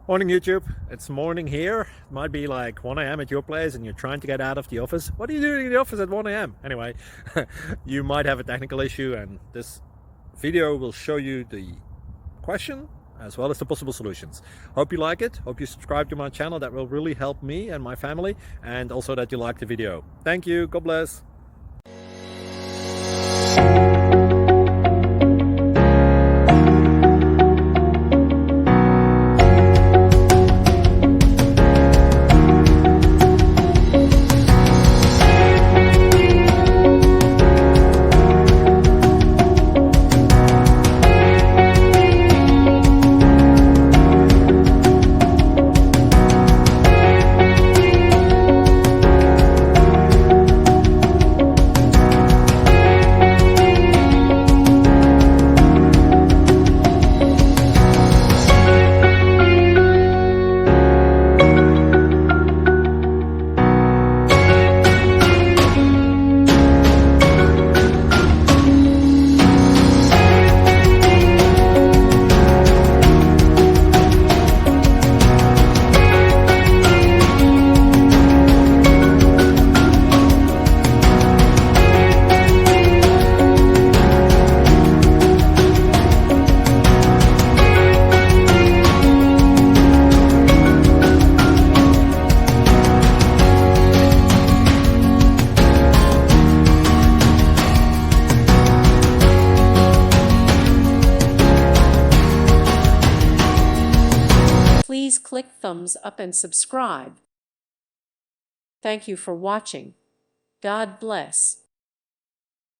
Morning YouTube, it's morning here. It might be like 1 a.m. at your place and you're trying to get out of the office. What are you doing in the office at 1 a.m.? Anyway, you might have a technical issue and this video will show you the question as well as the possible solutions. Hope you like it, hope you subscribe to my channel. That will really help me and my family, and also that you like the video. Thank you, God bless. Please click thumbs up and subscribe. Thank you for watching. God bless.